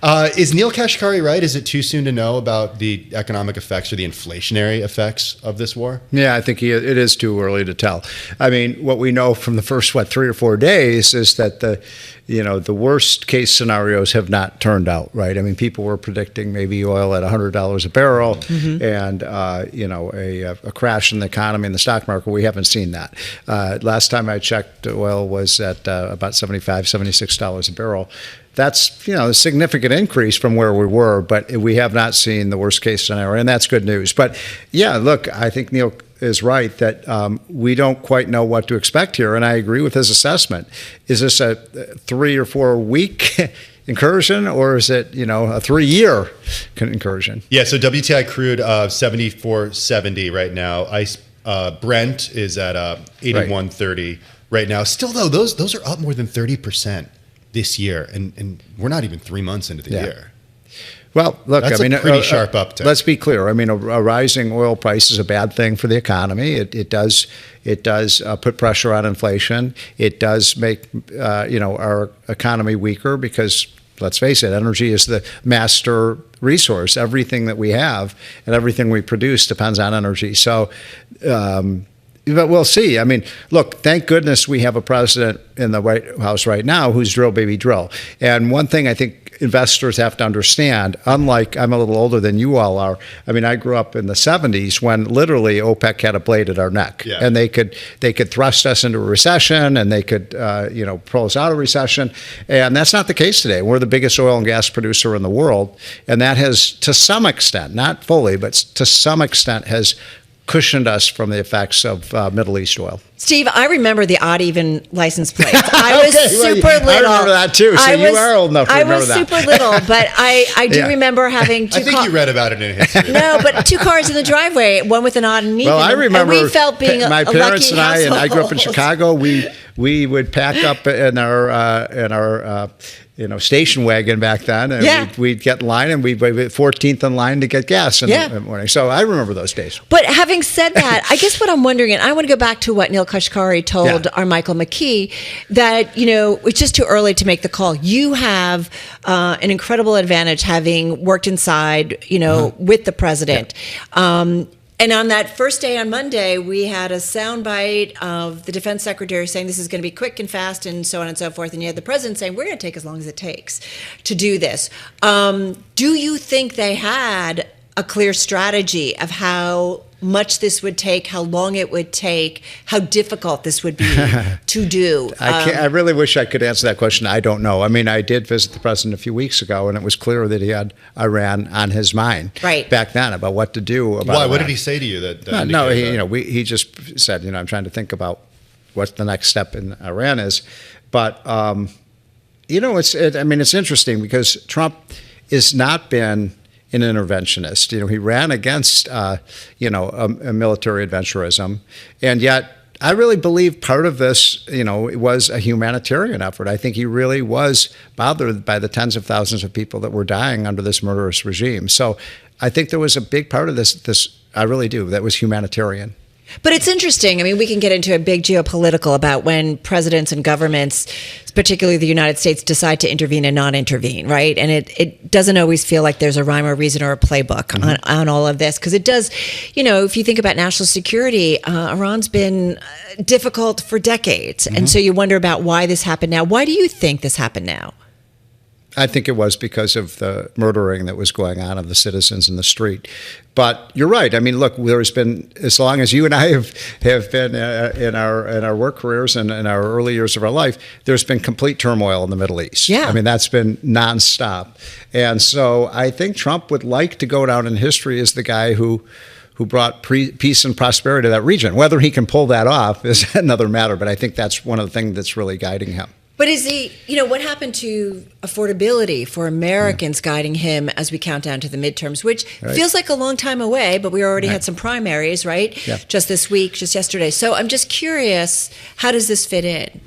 Is Neel Kashkari right? Is it too soon to know about the economic effects or the inflationary effects of this war? Yeah, I think it is too early to tell. I mean, what we know from the first, 3 or 4 days is that the worst case scenarios have not turned out, right? I mean, people were predicting maybe oil at $100 a barrel and, a crash in the economy and the stock market. We haven't seen that. Last time I checked, oil was at about $75, $76 a barrel. That's, a significant increase from where we were, but we have not seen the worst case scenario, and that's good news. But yeah, look, I think Neel is right that we don't quite know what to expect here, and I agree with his assessment. Is this a 3 or 4 week incursion, or is it, a 3-year incursion? Yeah, so WTI crude 74.70 right now. Brent is at 81.30 right now. Still, though, those are up more than 30% this year, and we're not even 3 months into the year. Well, look, that's a pretty sharp uptick. Let's be clear. I mean, a rising oil price is a bad thing for the economy. It does put pressure on inflation. It does make our economy weaker because, let's face it, energy is the master resource. Everything that we have and everything we produce depends on energy. So. But we'll see. I mean, look, thank goodness we have a president in the White House right now who's drill, baby, drill. And one thing I think investors have to understand, unlike I'm a little older than you all are, I mean, I grew up in the 70s when literally OPEC had a blade at our neck. Yeah. And they could thrust us into a recession and they could, pull us out of recession. And that's not the case today. We're the biggest oil and gas producer in the world. And that has, to some extent, not fully, but to some extent has cushioned us from the effects of Middle East oil. Steve, I remember the odd even license plates. I was super little. I remember that too. So you are old enough to remember that. I was super little, but I do remember having two cars. I think you read about it in history. No, but 2 cars in the driveway, one with an odd and even. Well, I remember and we felt being my a parents lucky and I grew up in household. Chicago. We would pack up in our station wagon back then, and we'd get in line, and we'd be 14th in line to get gas in the morning. So I remember those days. But having said that, I guess what I'm wondering, and I want to go back to what Neel Kashkari told our Michael McKee, that, it's just too early to make the call. You have an incredible advantage having worked inside, with the president. Yeah. And on that first day on Monday, we had a soundbite of the defense secretary saying this is going to be quick and fast and so on and so forth. And you had the president saying, we're going to take as long as it takes to do this. Do you think they had a clear strategy of how much this would take, how long it would take, how difficult this would be to do? I really wish I could answer that question. I don't know. I mean, I did visit the president a few weeks ago, and it was clear that he had Iran on his mind back then about what to do about Iran. What did he say to you? He just said, I'm trying to think about what the next step in Iran is. But, it's interesting because Trump has not been an interventionist. He ran against, a military adventurism. And yet, I really believe part of this, it was a humanitarian effort. I think he really was bothered by the tens of thousands of people that were dying under this murderous regime. So I think there was a big part of this, I really do, that was humanitarian. But it's interesting. I mean, we can get into a big geopolitical about when presidents and governments, particularly the United States, decide to intervene and not intervene, right? And it doesn't always feel like there's a rhyme or reason or a playbook on all of this. Because it does, if you think about national security, Iran's been difficult for decades. And so you wonder about why this happened now. Why do you think this happened now? I think it was because of the murdering that was going on of the citizens in the street. But you're right. I mean, look, there's been, as long as you and I have been in our work careers and in our early years of our life, there's been complete turmoil in the Middle East. Yeah. I mean, that's been nonstop. And so I think Trump would like to go down in history as the guy who brought peace and prosperity to that region. Whether he can pull that off is another matter, but I think that's one of the things that's really guiding him. But is he, what happened to affordability for Americans guiding him as we count down to the midterms, which feels like a long time away, but we already had some primaries, right? Yeah. Just this week, just yesterday. So I'm just curious, how does this fit in?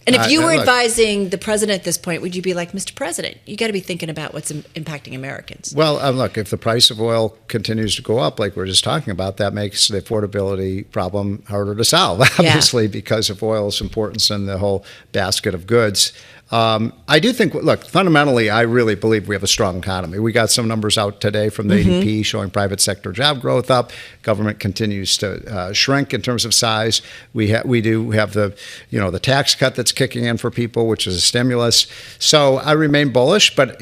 And if you were advising the president at this point, would you be like, Mr. President, you got to be thinking about what's impacting Americans? Well, look, if the price of oil continues to go up, like we're just talking about, that makes the affordability problem harder to solve, obviously, because of oil's importance in the whole basket of goods. I do think, look, fundamentally, I really believe we have a strong economy. We got some numbers out today from the ADP showing private sector job growth up. Government continues to shrink in terms of size. We do have the tax cut that's kicking in for people, which is a stimulus. So I remain bullish, but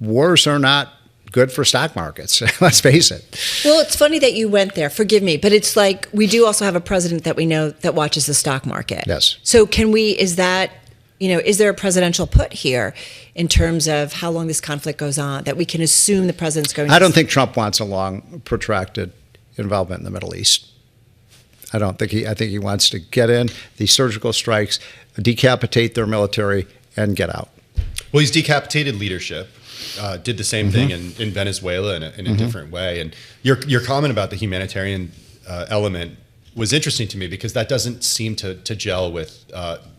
wars are not good for stock markets. Let's face it. Well, it's funny that you went there. Forgive me, but it's like we do also have a president that we know that watches the stock market. Yes. So is there a presidential put here in terms of how long this conflict goes on that we can assume the president's going to... I don't think Trump wants a long, protracted involvement in the Middle East. I think he wants to get in these surgical strikes, decapitate their military, and get out. Well, he's decapitated leadership. Did the same thing in Venezuela in a different way. And your comment about the humanitarian element was interesting to me because that doesn't seem to gel with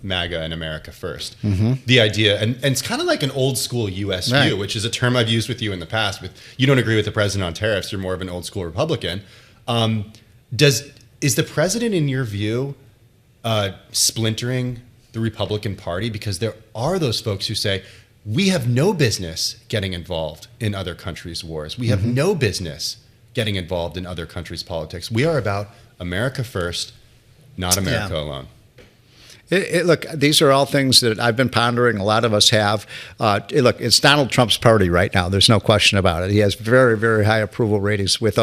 MAGA and America First. The idea, and it's kind of like an old school U.S. view, which is a term I've used with you in the past. You don't agree with the president on tariffs, you're more of an old school Republican. Is the president, in your view, splintering the Republican Party? Because there are those folks who say, we have no business getting involved in other countries' wars. We have no business getting involved in other countries' politics. We are about America first, not America alone. Look, these are all things that I've been pondering. A lot of us have. Look, it's Donald Trump's party right now. There's no question about it. He has very, very high approval ratings with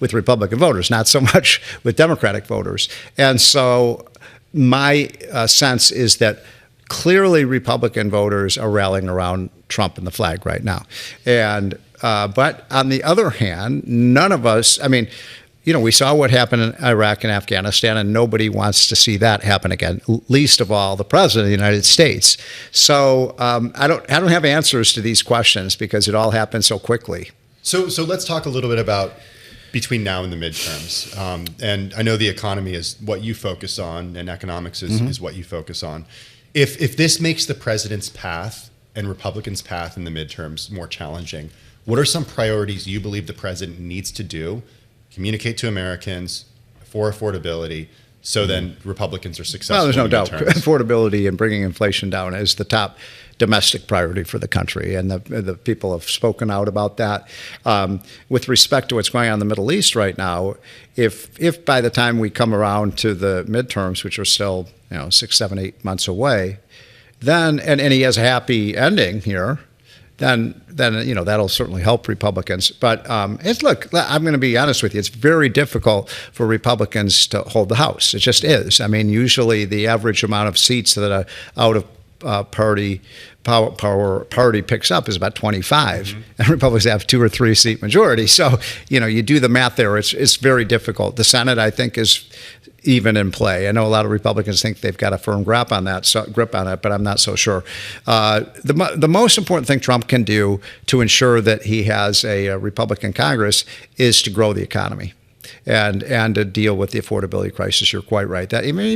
Republican voters, not so much with Democratic voters. And so my sense is that clearly Republican voters are rallying around Trump and the flag right now. And but on the other hand, none of us, we saw what happened in Iraq and Afghanistan, and nobody wants to see that happen again, least of all the president of the United States. So I don't have answers to these questions because it all happened so quickly. So let's talk a little bit about between now and the midterms. And I know the economy is what you focus on, and economics is what you focus on. If this makes the president's path and Republicans' path in the midterms more challenging, what are some priorities you believe the president needs to do, communicate to Americans for affordability, so then Republicans are successful? Well, there's no doubt. Midterms? Affordability and bringing inflation down is the top domestic priority for the country, and the people have spoken out about that. With respect to what's going on in the Middle East right now, if by the time we come around to the midterms, which are still 6, 7, 8 months away, then and he has a happy ending here, then that'll certainly help Republicans. But look, I'm going to be honest with you. It's very difficult for Republicans to hold the House. It just is. Usually the average amount of seats that a out of party picks up is about 25, and Republicans have 2 or 3 seat majority. So you do the math there. It's very difficult. The Senate, I think, is even in play. I know a lot of Republicans think they've got a firm grip on it, but I'm not so sure. The most important thing Trump can do to ensure that he has a Republican Congress is to grow the economy and to deal with the affordability crisis. You're quite right.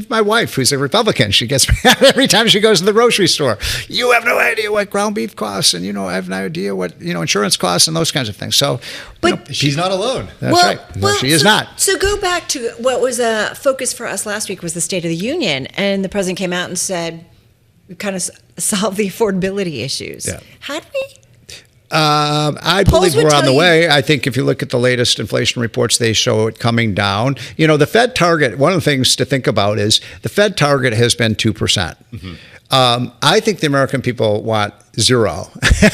My wife, who's a Republican, she gets mad every time she goes to the grocery store. You have no idea what ground beef costs, and I have no idea what insurance costs and those kinds of things. So, but she's not alone. That's right. No, she is not. So go back to what was a focus for us last week was the State of the Union, and the president came out and said we've kind of solved the affordability issues. Yeah. Had we? I believe we're on the way. I think if you look at the latest inflation reports, they show it coming down. The Fed target, one of the things to think about is the Fed target has been 2%. I think the American people want 0.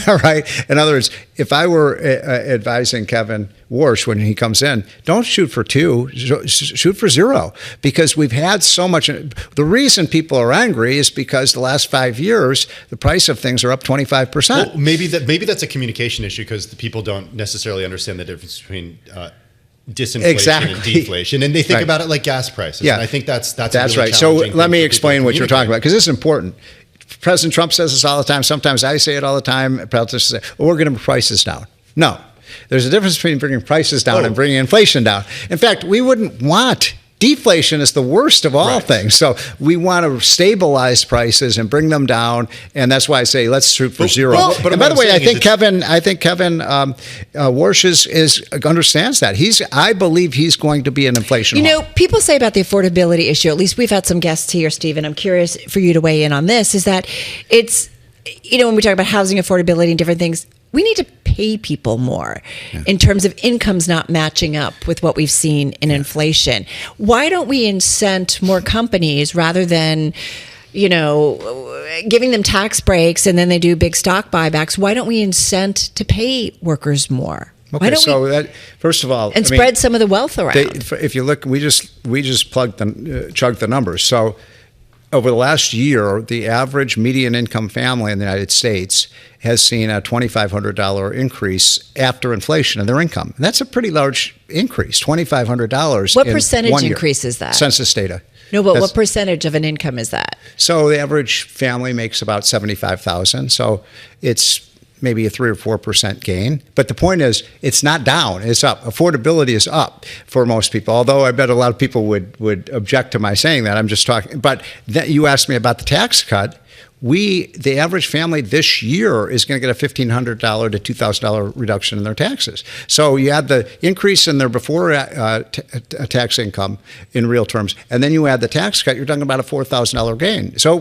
All right. In other words, if I were advising Kevin Warsh when he comes in, don't shoot for 2, shoot for 0, because we've had so much. The reason people are angry is because the last 5 years, the price of things are up 25%. Well, maybe that's a communication issue because the people don't necessarily understand the difference between disinflation and deflation, and they think about it like gas prices. Yeah, and I think that's really right. So let me explain what you're talking about, because this is important. President Trump says this all the time. Sometimes I say it all the time. Politicians say, we're going to bring prices down. No. There's a difference between bringing prices down and bringing inflation down. In fact, we wouldn't want deflation is the worst of all Right. things. So we want to stabilize prices and bring them down, and that's why I say let's shoot for zero. but and what by the I'm way, I saying is think Kevin Warsh is understands that. I believe he's going to be an inflation. You hawk. know, people say about the affordability issue, at least we've had some guests here, Stephen, I'm curious for you to weigh in on this, is that it's, when we talk about housing affordability and different things, we need to pay people more in terms of incomes not matching up with what we've seen in inflation. Why don't we incent more companies rather than, giving them tax breaks and then they do big stock buybacks? Why don't we incent to pay workers more? Why Okay, don't so we, that first of all, and spread some of the wealth around? if you look, we just chugged the numbers. So over the last year, the average median income family in the United States has seen a $2,500 increase after inflation in their income. And that's a pretty large increase, $2,500. What in percentage 1 year. increase is that? Census data. No, but That's- what percentage of an income is that? So the average family makes about $75,000. So it's maybe a 3 or 4% gain. But the point is, it's not down, it's up. Affordability is up for most people, although I bet a lot of people would object to my saying that. I'm just talking. But you asked me about the tax cut. The average family this year is going to get a $1,500 to $2,000 reduction in their taxes. So you add the increase in their before tax income in real terms, and then you add the tax cut, you're talking about a $4,000 gain. So it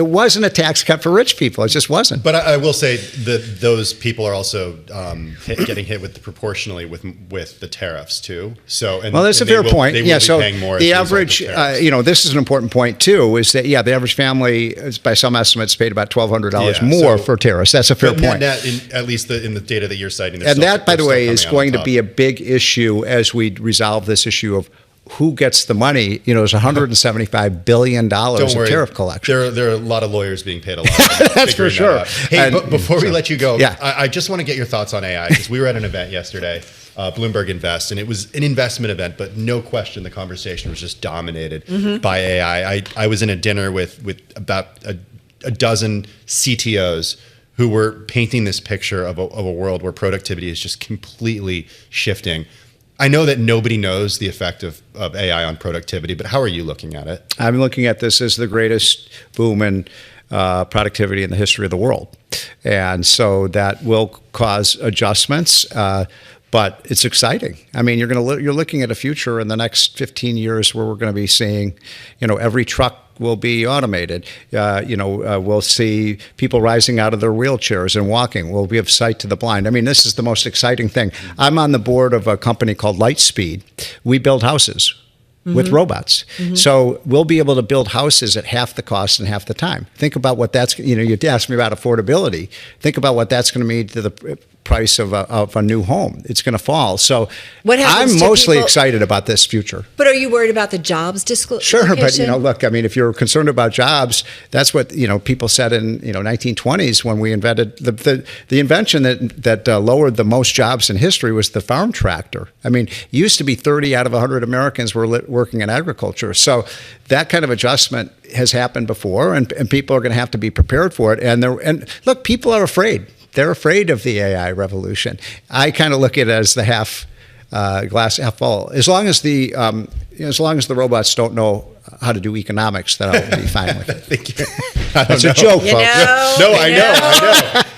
wasn't a tax cut for rich people. It just wasn't. But I will say that those people are also getting hit proportionally with the tariffs too. So That's a fair point. They will Yeah. be So paying more the as a result of average, tariffs. this is an important point too, is that the average family is by some estimates paid about $1,200 Yeah, more so- for tariffs. That's a fair But point. at least in the data that you're citing, And that, by the way, is going to be a big issue as we resolve this issue of who gets the money. There's $175 billion of tariff collection. There are a lot of lawyers being paid a lot. That's for sure. Hey, but before we let you go, Yeah. I just want to get your thoughts on AI, because we were at an event yesterday, Bloomberg Invest, and it was an investment event, but no question the conversation was just dominated by AI. I was in a dinner with about a dozen CTOs who were painting this picture of a world where productivity is just completely shifting. I know that nobody knows the effect of AI on productivity, but how are you looking at it? I'm looking at this as the greatest boom in productivity in the history of the world. And so that will cause adjustments. But it's exciting. I mean, you're looking at a future in the next 15 years where we're going to be seeing, every truck will be automated. We'll see people rising out of their wheelchairs and walking. We'll give sight to the blind. I mean, this is the most exciting thing. I'm on the board of a company called Lightspeed. We build houses with robots. So we'll be able to build houses at half the cost and half the time. Think about what that's, you asked me about affordability. Think about what that's going to mean to the price of a new home. It's going to fall. So What happens I'm to mostly people- excited about this future. But are you worried about the jobs dislocation? Sure, but look, I mean, if you're concerned about jobs, that's what people said in 1920s when we invented the invention that lowered the most jobs in history was the farm tractor. I mean, it used to be 30 out of 100 Americans were working in agriculture. So that kind of adjustment has happened before, and people are going to have to be prepared for it. And look, people are afraid. They're afraid of the AI revolution. I kind of look at it as the glass half full. As long as the robots don't know how to do economics, then I'll be fine with it. That's a joke, folks. No, I know.